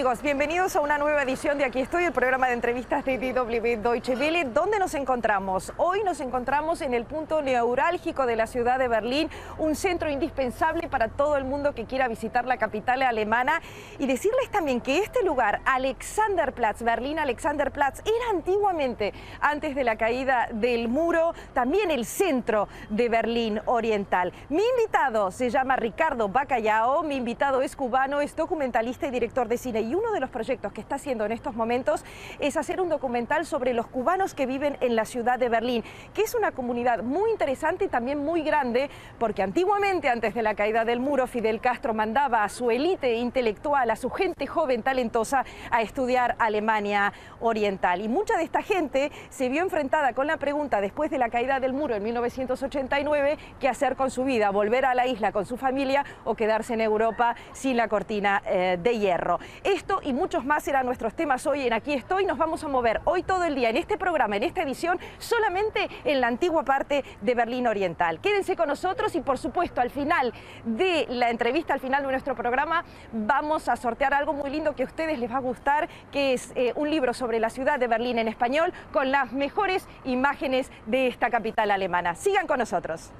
amigos? Bienvenidos a una nueva edición de Aquí estoy, el programa de entrevistas de DW Deutsche Welle. ¿Dónde nos encontramos? Hoy nos encontramos en el punto neurálgico de la ciudad de Berlín, un centro indispensable para todo el mundo que quiera visitar la capital alemana. Y decirles también que este lugar, Alexanderplatz, Berlín Alexanderplatz, era antiguamente, antes de la caída del muro, también el centro de Berlín Oriental. Mi invitado se llama Ricardo Bacallao, mi invitado es cubano, es documentalista y director de cine, y uno de los proyectos que está haciendo en estos momentos es hacer un documental sobre los cubanos que viven en la ciudad de Berlín, que es una comunidad muy interesante y también muy grande, porque antiguamente, antes de la caída del muro, Fidel Castro mandaba a su élite intelectual, a su gente joven talentosa, a estudiar Alemania Oriental. Y mucha de esta gente se vio enfrentada con la pregunta, después de la caída del muro en 1989, qué hacer con su vida, volver a la isla con su familia o quedarse en Europa sin la cortina de hierro. Esto y muchos más serán nuestros temas hoy en Aquí estoy. Nos vamos a mover hoy todo el día en este programa, en esta edición, solamente en la antigua parte de Berlín Oriental. Quédense con nosotros y, por supuesto, al final de la entrevista, al final de nuestro programa, vamos a sortear algo muy lindo que a ustedes les va a gustar, que es un libro sobre la ciudad de Berlín en español, con las mejores imágenes de esta capital alemana. Sigan con nosotros.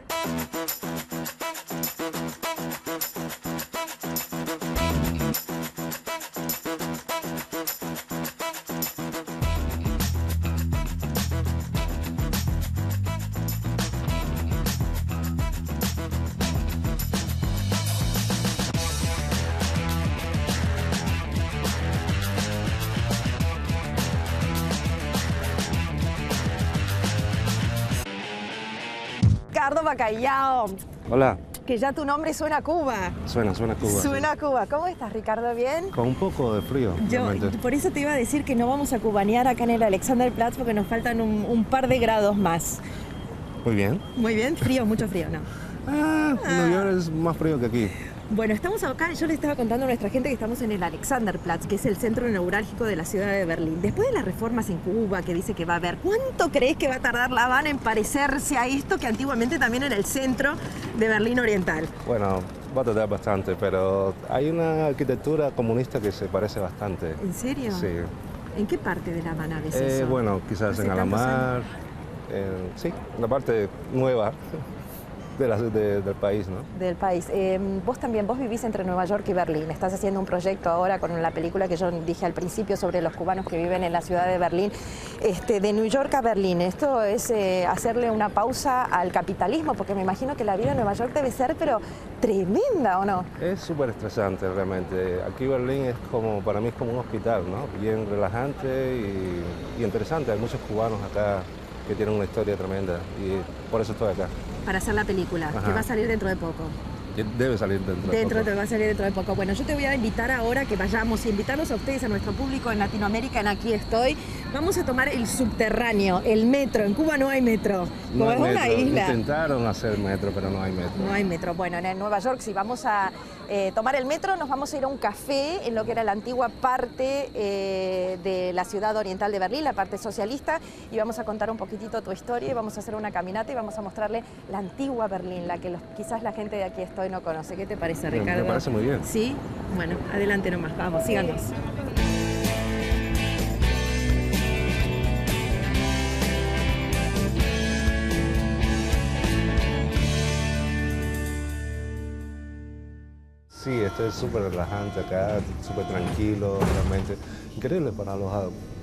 Ricardo Bacallao. Hola. Que ya tu nombre suena a Cuba. Suena a Cuba. Suena a Cuba. ¿Cómo estás, Ricardo? ¿Bien? Con un poco de frío. Por eso te iba a decir que no vamos a cubanear acá en el Alexanderplatz porque nos faltan un par de grados más. Muy bien. Muy bien. Frío, mucho frío, ¿no? Nueva York es más frío que aquí. Bueno, estamos acá, yo le estaba contando a nuestra gente que estamos en el Alexanderplatz, que es el centro neurálgico de la ciudad de Berlín. Después de las reformas en Cuba, que dice que va a haber, ¿cuánto crees que va a tardar La Habana en parecerse a esto que antiguamente también era el centro de Berlín Oriental? Bueno, va a tardar bastante, pero hay una arquitectura comunista que se parece bastante. ¿En serio? Sí. ¿En qué parte de La Habana ves eso? Bueno, quizás ¿Hace en Alamar, sí, la parte nueva del país, ¿no? Del país. Vos vivís entre Nueva York y Berlín. Estás haciendo un proyecto ahora con la película que yo dije al principio sobre los cubanos que viven en la ciudad de Berlín. De New York a Berlín. Esto es hacerle una pausa al capitalismo, porque me imagino que la vida en Nueva York debe ser, pero tremenda, ¿o no? Es súper estresante realmente. Aquí Berlín es como, para mí es como un hospital, ¿no? Bien relajante y interesante. Hay muchos cubanos acá que tienen una historia tremenda y por eso estoy acá. Para hacer la película, Ajá. Que va a salir dentro de poco. Debe salir dentro de poco. Va a salir dentro de poco. Bueno, yo te voy a invitar ahora que vayamos y invitarlos a ustedes, a nuestro público en Latinoamérica, en Aquí estoy. Vamos a tomar el subterráneo, el metro. En Cuba no hay metro. No hay es una metro. isla. Intentaron hacer metro, pero no hay metro. No hay metro. Bueno, en Nueva York sí vamos a tomar el metro, nos vamos a ir a un café en lo que era la antigua parte de la ciudad oriental de Berlín, la parte socialista, y vamos a contar un poquitito tu historia y vamos a hacer una caminata y vamos a mostrarle la antigua Berlín, la que quizás la gente de Aquí estoy no conoce. ¿Qué te parece, Ricardo? Me parece muy bien. ¿Sí? Bueno, adelante nomás, vamos, síganos. Sí, esto es súper relajante acá, súper tranquilo, realmente. Increíble para los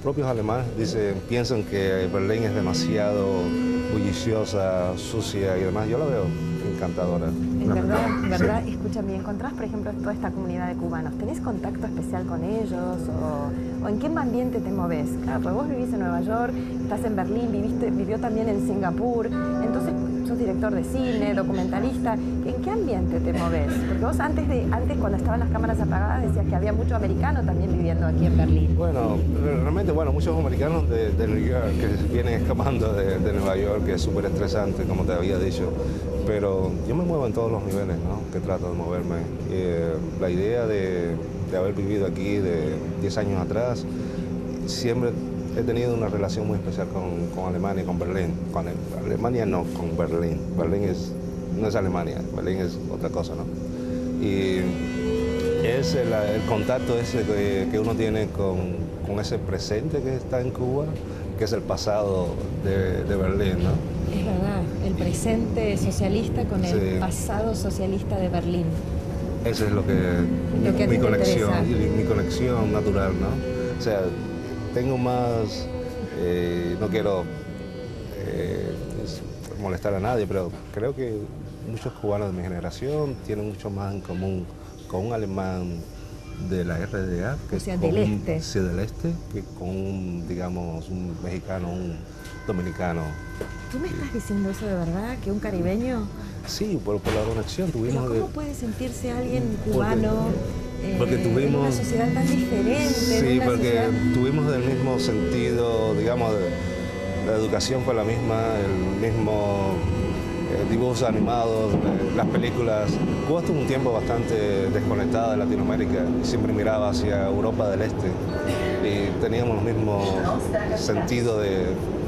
propios alemanes. Piensan que Berlín es demasiado bulliciosa, sucia y demás. Yo la veo encantadora. En verdad, Sí. escúchame, ¿encontrás, por ejemplo, toda esta comunidad de cubanos? ¿Tenés contacto especial con ellos? ¿O en qué ambiente te moves? Claro, porque vos vivís en Nueva York, estás en Berlín, vivió también en Singapur, entonces sos director de cine, documentalista. ¿En qué ambiente te moves? Porque vos antes cuando estaban las cámaras apagadas, decías que había mucho americano también viviendo aquí en Berlín. Bueno, realmente, muchos americanos de New York que vienen escapando de Nueva York, que es súper estresante, como te había dicho. Pero yo me muevo en todos los niveles, ¿no? Que trato de moverme. La idea de haber vivido aquí de 10 años atrás, siempre he tenido una relación muy especial con Alemania y con Berlín. Con Alemania no, con Berlín. Berlín no es Alemania, Berlín es otra cosa, ¿no? Y es el contacto ese que uno tiene con ese presente que está en Cuba, que es el pasado de Berlín, ¿no? Es verdad, el presente socialista con el Sí. pasado socialista de Berlín. Eso es lo que Lo que a ti mi te conexión, interesa. mi conexión natural, ¿no? O sea, tengo más, no quiero molestar a nadie, pero creo que muchos cubanos de mi generación tienen mucho más en común con un alemán de la RDA, que O sea, con del este. sí, del este, que con un, digamos, un mexicano, un dominicano. ¿Tú me estás diciendo eso de verdad? ¿Que un caribeño? Sí, por la conexión Pero tuvimos. ¿cómo puede sentirse alguien cubano porque en tuvimos, una sociedad tan diferente? Sí, en una porque sociedad... tuvimos del mismo sentido, digamos, la educación fue la misma, el mismo dibujos animados, las películas. Cuba estuvo un tiempo bastante desconectada de Latinoamérica y siempre miraba hacia Europa del Este y teníamos los mismos sentidos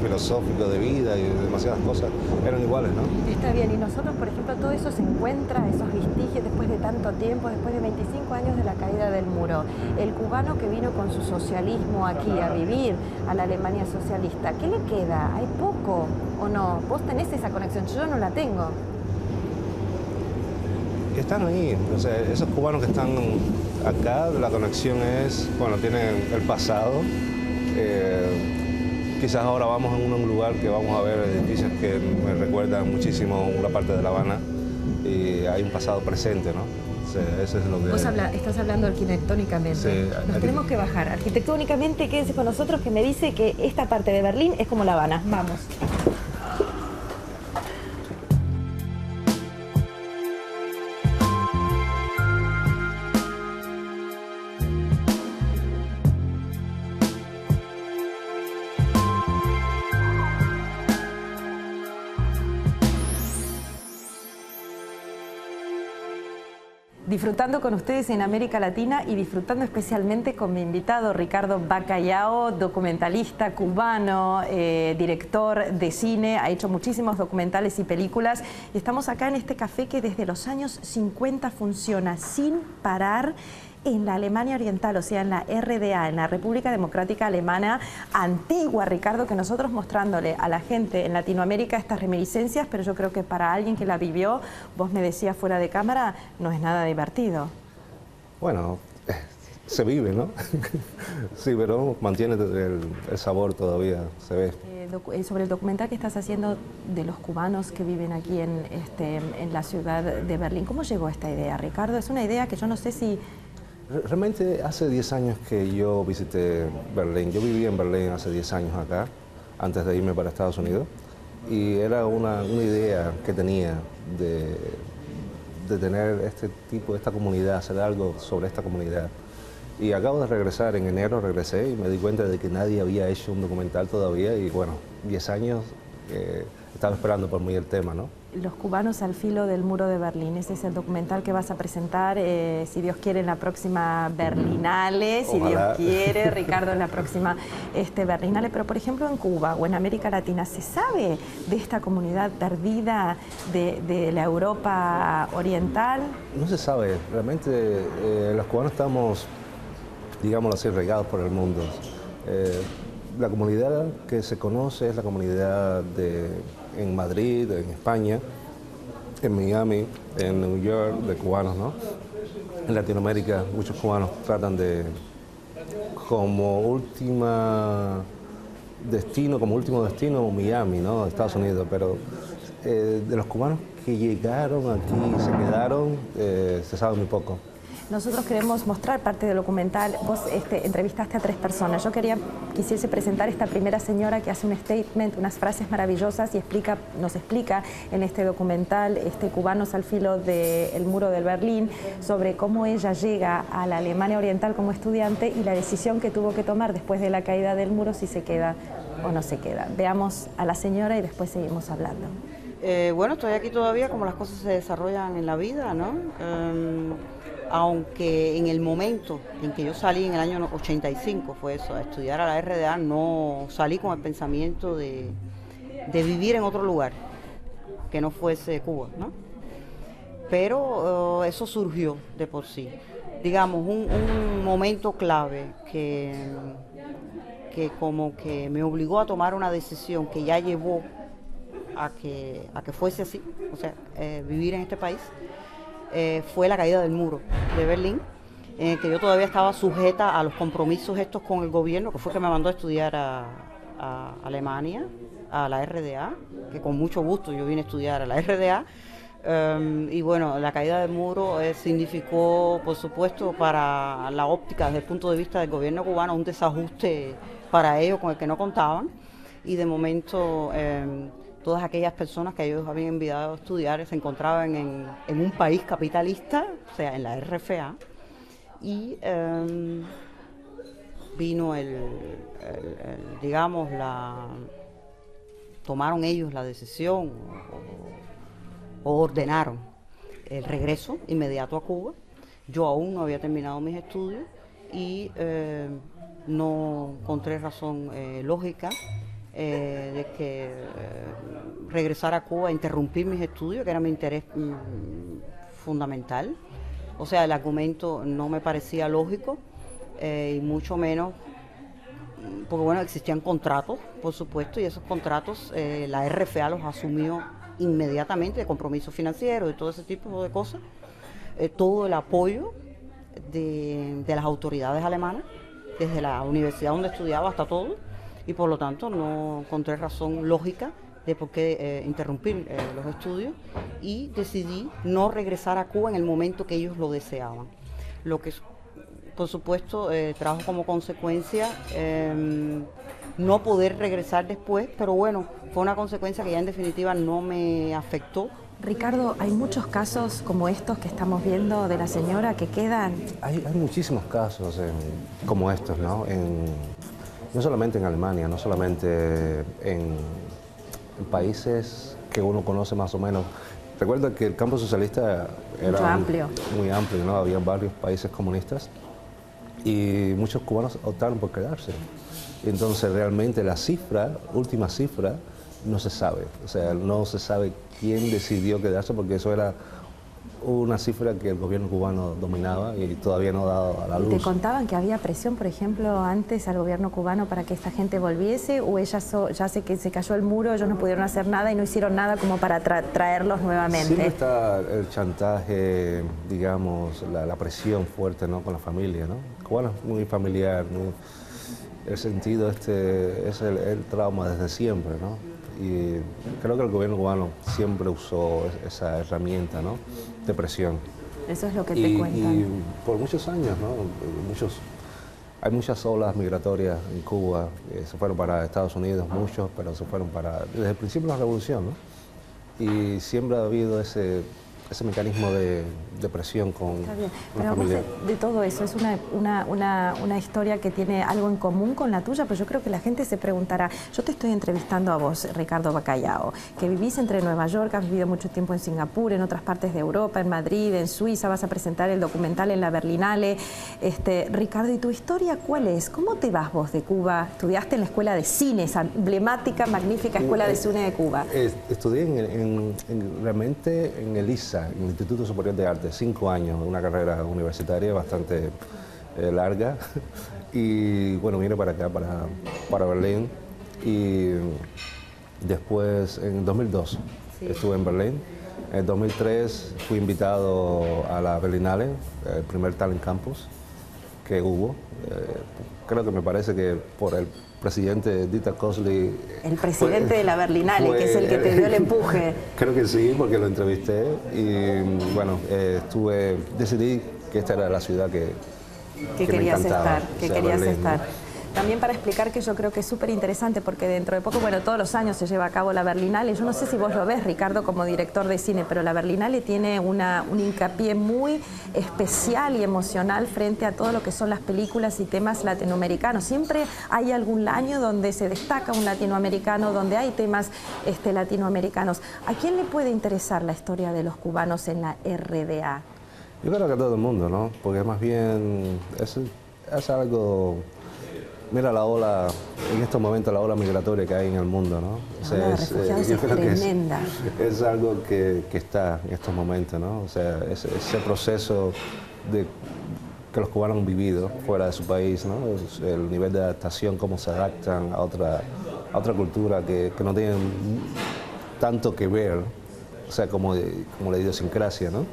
filosófico de vida y demasiadas cosas eran iguales, ¿no? Está bien, y nosotros, por ejemplo, todo eso se encuentra, esos vestigios después de tanto tiempo, después de 25 años de la caída del muro. El cubano que vino con su socialismo aquí a vivir a la Alemania socialista, ¿qué le queda? ¿Hay poco o no? Vos tenés esa conexión, yo no la tengo. Están ahí, o sea, esos cubanos que están acá, la conexión es, bueno, tienen el pasado. Quizás ahora vamos en un lugar que vamos a ver edificios que me recuerdan muchísimo una parte de La Habana y hay un pasado presente, ¿no? O sea, eso es lo que... Vos estás hablando arquitectónicamente. Sí, Nos tenemos que bajar. Arquitectónicamente, quédense con nosotros, que me dice que esta parte de Berlín es como La Habana. Vamos. Disfrutando con ustedes en América Latina y disfrutando especialmente con mi invitado Ricardo Bacallao, documentalista cubano, director de cine, ha hecho muchísimos documentales y películas. Y estamos acá en este café que desde los años 50 funciona sin parar en la Alemania Oriental, o sea, en la RDA, en la República Democrática Alemana antigua, Ricardo, que nosotros mostrándole a la gente en Latinoamérica estas reminiscencias, pero yo creo que para alguien que la vivió, vos me decías fuera de cámara, no es nada divertido. Bueno, se vive, ¿no? Sí, pero mantiene el sabor todavía, se ve. Sobre el documental que estás haciendo de los cubanos que viven aquí en la ciudad de Berlín, ¿cómo llegó esta idea, Ricardo? Es una idea que yo no sé si... Realmente hace 10 años que yo visité Berlín. Yo viví en Berlín hace 10 años acá, antes de irme para Estados Unidos. Y era una idea que tenía de tener esta comunidad, hacer algo sobre esta comunidad. Y acabo de regresar, en enero regresé y me di cuenta de que nadie había hecho un documental todavía. Y bueno, 10 años estaba esperando por mí el tema, ¿no? Los cubanos al filo del muro de Berlín, ese es el documental que vas a presentar, si Dios quiere, en la próxima Berlinale, si Ojalá. Dios quiere, Ricardo, en la próxima Berlinale. Pero, por ejemplo, en Cuba o en América Latina, ¿se sabe de esta comunidad perdida de la Europa oriental? No se sabe, realmente los cubanos estamos, digámoslo así, regados por el mundo. La comunidad que se conoce es la comunidad en Madrid, en España, en Miami, en New York, de cubanos, ¿no? En Latinoamérica muchos cubanos tratan de, como último destino, Miami, ¿no? Estados Unidos, pero de los cubanos que llegaron aquí y se quedaron, se sabe muy poco. Nosotros queremos mostrar parte del documental. Vos entrevistaste a 3 personas. Yo quisiese presentar esta primera señora que hace un statement, unas frases maravillosas y nos explica en este documental, Cubanos al filo del muro de Berlín, sobre cómo ella llega a la Alemania Oriental como estudiante y la decisión que tuvo que tomar después de la caída del muro, si se queda o no se queda. Veamos a la señora y después seguimos hablando. Bueno, estoy aquí todavía como las cosas se desarrollan en la vida, ¿no? Aunque en el momento en que yo salí en el año 85, fue eso, a estudiar a la RDA, no salí con el pensamiento de vivir en otro lugar que no fuese Cuba, ¿no? Pero eso surgió de por sí. digamos, un momento clave que como que me obligó a tomar una decisión que ya llevó a que fuese así, o sea, vivir en este país, fue la caída del muro de Berlín, en el que yo todavía estaba sujeta a los compromisos estos con el gobierno, que fue que me mandó a estudiar a Alemania, a la RDA, que con mucho gusto yo vine a estudiar a la RDA. Y bueno, la caída del muro significó, por supuesto, para la óptica desde el punto de vista del gobierno cubano, un desajuste para ellos con el que no contaban, y de momento todas aquellas personas que ellos habían enviado a estudiar se encontraban en un país capitalista, o sea, en la RFA, y vino digamos, tomaron ellos la decisión o ordenaron el regreso inmediato a Cuba. Yo aún no había terminado mis estudios y no encontré razón lógica de que regresar a Cuba a interrumpir mis estudios, que era mi interés fundamental. O sea, el argumento no me parecía lógico, y mucho menos, porque bueno, existían contratos, por supuesto, y esos contratos la RFA los asumió inmediatamente, de compromisos financieros, de todo ese tipo de cosas, todo el apoyo de las autoridades alemanas, desde la universidad donde estudiaba hasta todo, y por lo tanto no encontré razón lógica de por qué interrumpir los estudios, y decidí no regresar a Cuba en el momento que ellos lo deseaban. Lo que, por supuesto, trajo como consecuencia no poder regresar después, pero bueno, fue una consecuencia que ya en definitiva no me afectó. Ricardo, hay muchos casos como estos que estamos viendo de la señora que quedan. Hay muchísimos casos como estos, ¿no? No solamente en Alemania, no solamente en países que uno conoce más o menos. Recuerda que el campo socialista era muy amplio, ¿no? Había varios países comunistas y muchos cubanos optaron por quedarse. Entonces realmente la última cifra, no se sabe. O sea, no se sabe quién decidió quedarse, porque eso era una cifra que el gobierno cubano dominaba y todavía no ha dado a la luz. ¿Te contaban que había presión, por ejemplo, antes al gobierno cubano para que esta gente volviese, o ya sé que se cayó el muro, ellos no pudieron hacer nada y no hicieron nada como para traerlos nuevamente? Siempre está el chantaje, digamos, la presión fuerte, ¿no?, con la familia, ¿no? Cubano es muy familiar, el sentido es el trauma desde siempre, ¿no? Y creo que el gobierno cubano siempre usó esa herramienta, ¿no?, de presión. Eso es lo que te cuentan. Y por muchos años, ¿no? Hay muchas olas migratorias en Cuba, se fueron para Estados Unidos, muchos, pero se fueron desde el principio de la revolución, ¿no? Y siempre ha habido ese mecanismo de presión con la familia. De todo eso, es una historia que tiene algo en común con la tuya, pero yo creo que la gente se preguntará. Yo te estoy entrevistando a vos, Ricardo Bacallao, que vivís entre Nueva York, has vivido mucho tiempo en Singapur, en otras partes de Europa, en Madrid, en Suiza, vas a presentar el documental en la Berlinale. Ricardo, ¿y tu historia cuál es? ¿Cómo te vas vos de Cuba? Estudiaste en la Escuela de Cine, esa emblemática, magnífica Escuela de Cine de Cuba. Estudié realmente en el ISA, en el Instituto Superior de Arte, 5 años, una carrera universitaria bastante larga, y bueno, vine para acá, para Berlín, y después en 2002 estuve en Berlín. En 2003 fui invitado a la Berlinale, el primer Talent Campus que hubo. Creo que me parece que por el presidente Dieter Kosly. El presidente de la Berlinale, que es el que te dio el empuje. Creo que sí, porque lo entrevisté y bueno, decidí que esta era la ciudad que querías estar, Berlín, estar. ¿no? También para explicar que yo creo que es súper interesante, porque dentro de poco, bueno, todos los años se lleva a cabo la Berlinale. Yo no sé si vos lo ves, Ricardo, como director de cine, pero la Berlinale tiene un hincapié muy especial y emocional frente a todo lo que son las películas y temas latinoamericanos. Siempre hay algún año donde se destaca un latinoamericano, donde hay temas latinoamericanos. ¿A quién le puede interesar la historia de los cubanos en la RDA? Yo creo que a todo el mundo, ¿no? Porque más bien es algo... Mira la ola, en estos momentos la ola migratoria que hay en el mundo, ¿no? O sea, la ola de refugiados es tremenda. Es algo que está en estos momentos, ¿no? O sea, ese proceso que los cubanos han vivido fuera de su país, ¿no? El nivel de adaptación, cómo se adaptan a otra cultura que no tienen tanto que ver, o sea, como la idiosincrasia, ¿no?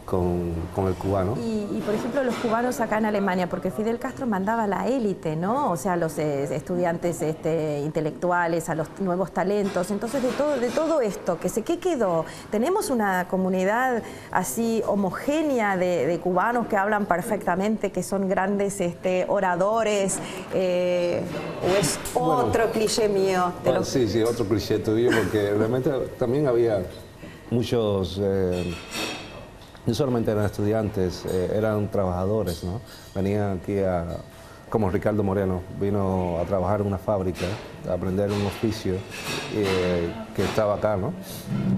Con el cubano. Y, por ejemplo, los cubanos acá en Alemania, porque Fidel Castro mandaba a la élite, ¿no? O sea, a los estudiantes intelectuales, a los nuevos talentos. Entonces, de todo esto, ¿qué quedó? ¿Tenemos una comunidad así homogénea de cubanos que hablan perfectamente, que son grandes oradores? ¿O es otro cliché mío? Sí, otro cliché tuyo, porque realmente también había muchos... no solamente eran estudiantes, eran trabajadores, ¿no? Venían aquí como Ricardo Moreno, vino a trabajar en una fábrica, a aprender un oficio que estaba acá, ¿no?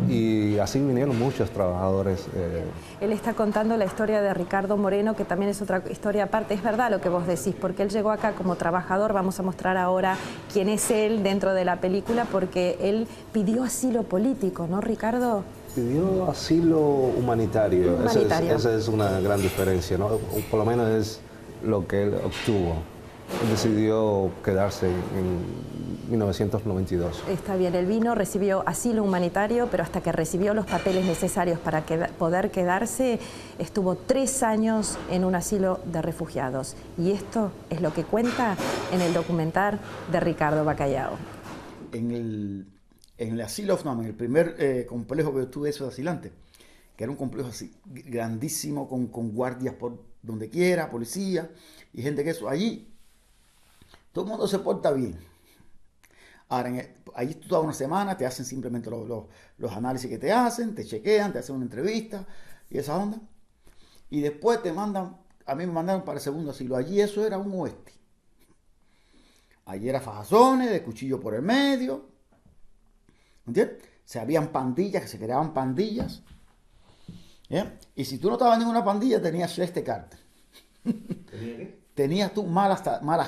Y así vinieron muchos trabajadores. Él está contando la historia de Ricardo Moreno, que también es otra historia aparte. Es verdad lo que vos decís, porque él llegó acá como trabajador. Vamos a mostrar ahora quién es él dentro de la película, porque él pidió asilo político, ¿no, Ricardo? Pidió asilo humanitario. Esa es una gran diferencia, ¿no? Por lo menos es lo que él obtuvo. Él decidió quedarse en 1992. Está bien, él vino, recibió asilo humanitario, pero hasta que recibió los papeles necesarios para poder quedarse, estuvo 3 años en un asilo de refugiados. Y esto es lo que cuenta en el documental de Ricardo Bacallao. En el asilo, no, en el primer complejo que tuve eso de asilante, que era un complejo así grandísimo, con guardias por donde quiera, policía y gente que eso. Allí todo el mundo se porta bien. Ahora, allí tú toda una semana te hacen simplemente los análisis que te hacen, te chequean, te hacen una entrevista y esa onda. Y después te mandan, a mí me mandaron para el segundo asilo. Allí eso era un oeste. Allí era fajazones, de cuchillo por el medio. ¿Entiendes? Habían pandillas, que se creaban pandillas. ¿Yeah? Y si tú no estabas en ninguna pandilla, tenías este cartel. ¿Tenía qué? Tenías tú malas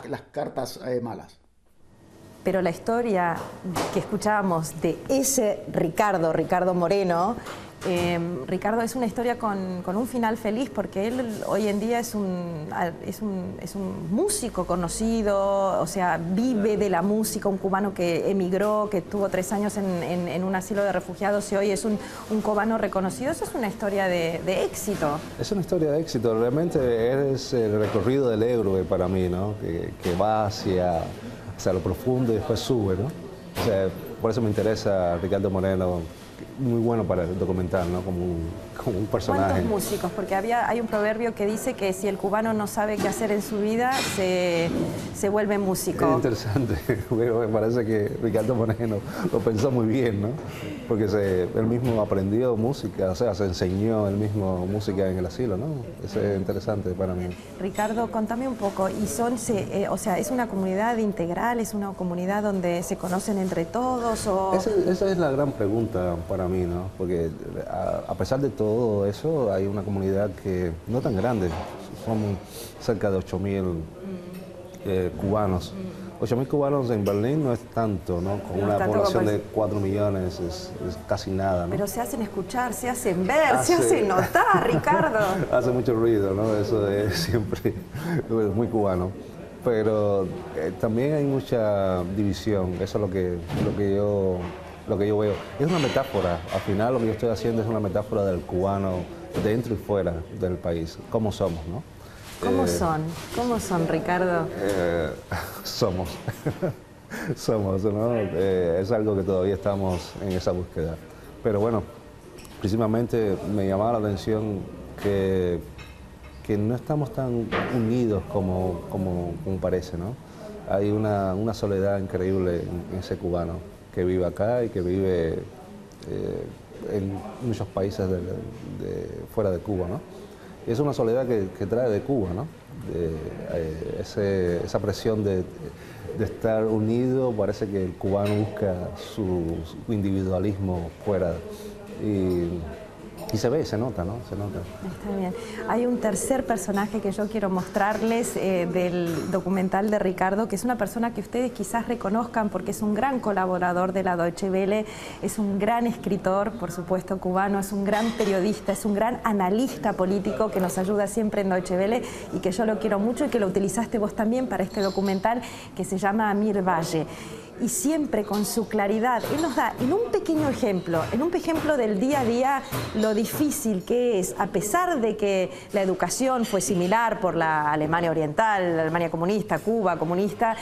las cartas malas. Pero la historia que escuchábamos de ese Ricardo Moreno, Ricardo, es una historia con un final feliz, porque él hoy en día es un músico conocido, o sea, vive de la música, un cubano que emigró, que estuvo 3 años en un asilo de refugiados y hoy es un cubano reconocido. Eso es una historia de éxito. Es una historia de éxito, realmente es el recorrido del héroe para mí, ¿no? Que va hacia lo profundo y después sube, ¿no? O sea, por eso me interesa Ricardo Moreno, muy bueno para el documental, ¿no? Como un personaje. ¿Cuántos músicos? Porque hay un proverbio que dice que si el cubano no sabe qué hacer en su vida, se vuelve músico. Es interesante, pero me parece que Ricardo Moreno lo pensó muy bien, ¿no? Porque él mismo aprendió música, o sea, se enseñó él mismo música en el asilo, ¿no? Eso es interesante para mí. Ricardo, contame un poco, o sea, ¿es una comunidad integral, es una comunidad donde se conocen entre todos? O... Esa es la gran pregunta para mí, ¿no? Porque a pesar de todo eso, hay una comunidad que no tan grande, somos cerca de 8.000 cubanos. 8.000 cubanos en Berlín no es tanto, ¿no? Con una población de 4 millones es casi nada, ¿no? Pero se hacen escuchar, se hacen ver, se hacen notar, Ricardo. Hace mucho ruido, ¿no? Eso es siempre muy cubano. Pero también hay mucha división, eso es lo que yo veo. Es una metáfora, al final lo que yo estoy haciendo es una metáfora del cubano dentro y fuera del país, cómo somos, ¿no? ¿Cómo son? ¿Cómo son, Ricardo? Somos, ¿no? Es algo que todavía estamos en esa búsqueda. Pero bueno, principalmente me llamaba la atención que no estamos tan unidos como parece, ¿no? Hay una soledad increíble en ese cubano que vive acá y que vive en muchos países fuera de Cuba, ¿no? Es una soledad que trae de Cuba, ¿no? Esa presión de estar unido, parece que el cubano busca su individualismo fuera. Y Y se ve, se nota, ¿no? Se nota. Está bien. Hay un tercer personaje que yo quiero mostrarles del documental de Ricardo, que es una persona que ustedes quizás reconozcan porque es un gran colaborador de la Deutsche Welle, es un gran escritor, por supuesto, cubano, es un gran periodista, es un gran analista político que nos ayuda siempre en Deutsche Welle y que yo lo quiero mucho y que lo utilizaste vos también para este documental que se llama Amir Valle. Y siempre con su claridad, él nos da en un pequeño ejemplo, del día a día, lo difícil que es, a pesar de que la educación fue similar por la Alemania Oriental, la Alemania comunista, Cuba comunista,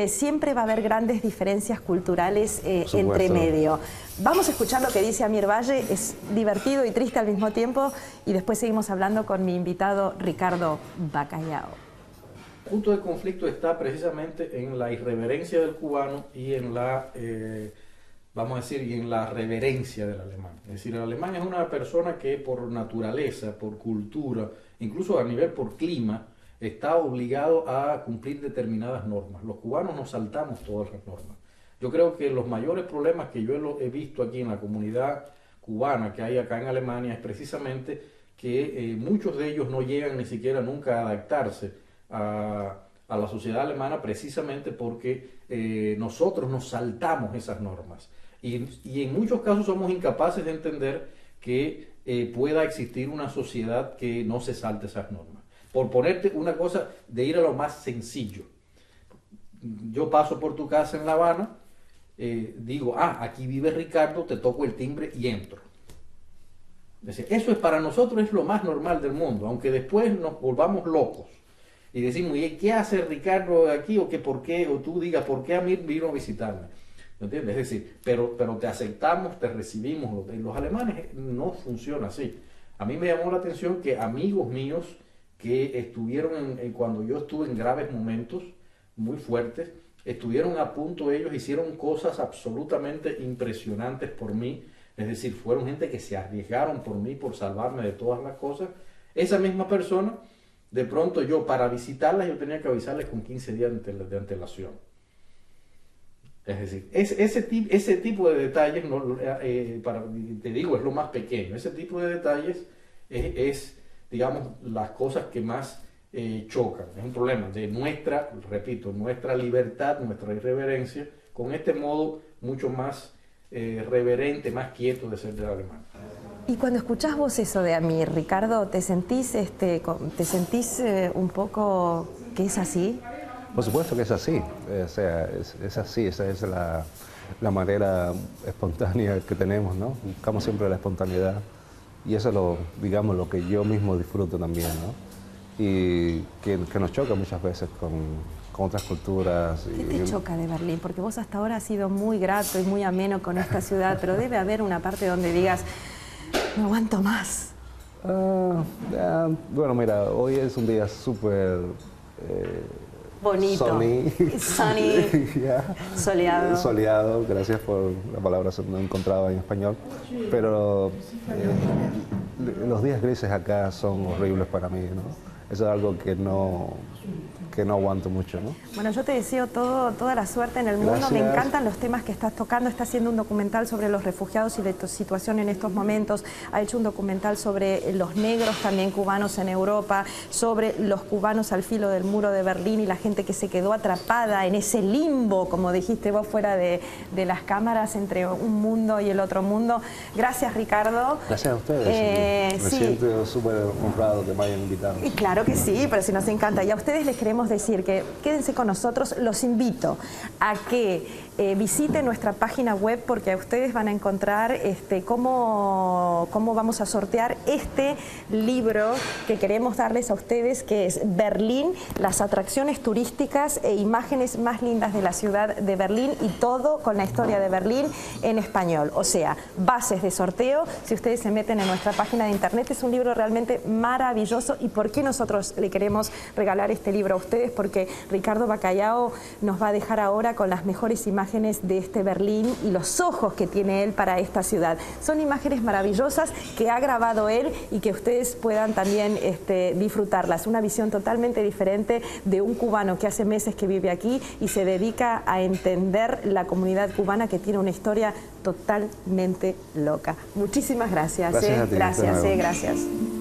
siempre va a haber grandes diferencias culturales entre medio. Vamos a escuchar lo que dice Amir Valle, es divertido y triste al mismo tiempo, y después seguimos hablando con mi invitado Ricardo Bacallao. El punto de conflicto está precisamente en la irreverencia del cubano y en la, vamos a decir, y en la reverencia del alemán. Es decir, el alemán es una persona que por naturaleza, por cultura, incluso a nivel por clima, está obligado a cumplir determinadas normas. Los cubanos nos saltamos todas las normas. Yo creo que los mayores problemas que yo he visto aquí en la comunidad cubana que hay acá en Alemania es precisamente que muchos de ellos no llegan ni siquiera nunca a adaptarse a la sociedad alemana precisamente porque nosotros nos saltamos esas normas y en muchos casos somos incapaces de entender que pueda existir una sociedad que no se salte esas normas. Por ponerte una cosa, de ir a lo más sencillo, yo paso por tu casa en La Habana, digo, aquí vive Ricardo, te toco el timbre y entro. Es decir, eso es para nosotros es lo más normal del mundo, aunque después nos volvamos locos y decimos, ¿y qué hace Ricardo aquí? O que por qué, o tú digas, ¿por qué Amir vino a visitarme? ¿Me entiendes? Es decir, pero te aceptamos, te recibimos. Los alemanes no funciona así. A mí me llamó la atención que amigos míos que estuvieron, cuando yo estuve en graves momentos muy fuertes, estuvieron a punto, ellos hicieron cosas absolutamente impresionantes por mí. Es decir, fueron gente que se arriesgaron por mí, por salvarme de todas las cosas. Esa misma persona, de pronto yo, para visitarlas, yo tenía que avisarles con 15 días de antelación. Es decir, ese tipo de detalles, te digo, es lo más pequeño. Ese tipo de detalles es digamos, las cosas que más chocan. Es un problema de nuestra, repito, nuestra libertad, nuestra irreverencia, con este modo mucho más reverente, más quieto de ser del alemán. Y cuando escuchás vos eso de Amir, Ricardo, ¿te sentís un poco que es así? Por supuesto que es así, o sea, es así, esa es la manera espontánea que tenemos, ¿no? Buscamos siempre la espontaneidad y eso es digamos, lo que yo mismo disfruto también, ¿no? Y que nos choca muchas veces con otras culturas. ¿Qué te choca de Berlín? Porque vos hasta ahora has sido muy grato y muy ameno con esta ciudad, pero debe haber una parte donde digas, no aguanto más. Bueno, mira, hoy es un día súper bonito, sunny, yeah. Soleado. Soleado, gracias por la palabra, no encontraba en español. Pero los días grises acá son horribles para mí, ¿no? Eso es algo que no aguanto mucho, ¿no? Bueno, yo te deseo toda la suerte en el mundo. Gracias. Me encantan los temas que estás tocando. Está haciendo un documental sobre los refugiados y de tu situación en estos momentos. Ha hecho un documental sobre los negros también cubanos en Europa, sobre los cubanos al filo del muro de Berlín y la gente que se quedó atrapada en ese limbo, como dijiste vos, fuera de las cámaras, entre un mundo y el otro mundo. Gracias, Ricardo. Gracias a ustedes. Me siento súper honrado que me hayan invitado. Y claro que sí, pero si nos encanta. Y a ustedes les queremos decir que quédense con nosotros. Los invito a que visiten nuestra página web porque ustedes van a encontrar cómo vamos a sortear este libro que queremos darles a ustedes, que es Berlín, las atracciones turísticas e imágenes más lindas de la ciudad de Berlín, y todo con la historia de Berlín en español. O sea, bases de sorteo. Si ustedes se meten en nuestra página de internet, es un libro realmente maravilloso. ¿Y por qué nosotros le queremos regalar este libro a ustedes? Porque Ricardo Bacallao nos va a dejar ahora con las mejores imágenes imágenes de este Berlín y los ojos que tiene él para esta ciudad. Son imágenes maravillosas que ha grabado él y que ustedes puedan también disfrutarlas. Una visión totalmente diferente de un cubano que hace meses que vive aquí y se dedica a entender la comunidad cubana, que tiene una historia totalmente loca. Muchísimas gracias. Gracias a ti, Gracias, gracias.